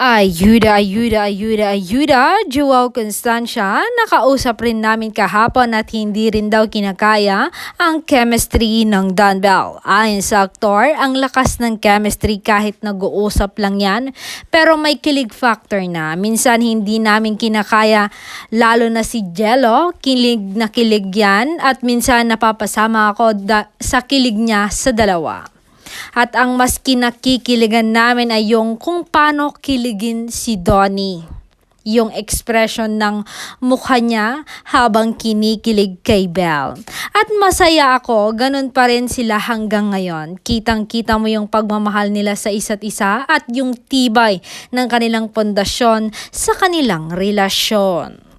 Ayuda, Joao Constancia, nakausap rin namin kahapon at hindi rin daw kinakaya ang chemistry ng Don Bell. Ayon sa aktor, ang lakas ng chemistry kahit nag-uusap lang yan, pero may kilig factor na. Minsan hindi namin kinakaya, lalo na si Jello, kilig na kilig yan at minsan napapasama ako sa kilig niya sa dalawa. At ang mas kinakikiligan namin ay yung kung paano kiligin si Donnie. Yung expression ng mukha niya habang kinikilig kay Belle. At masaya ako, ganun pa rin sila hanggang ngayon. Kitang-kita mo yung pagmamahal nila sa isa't isa at yung tibay ng kanilang pundasyon sa kanilang relasyon.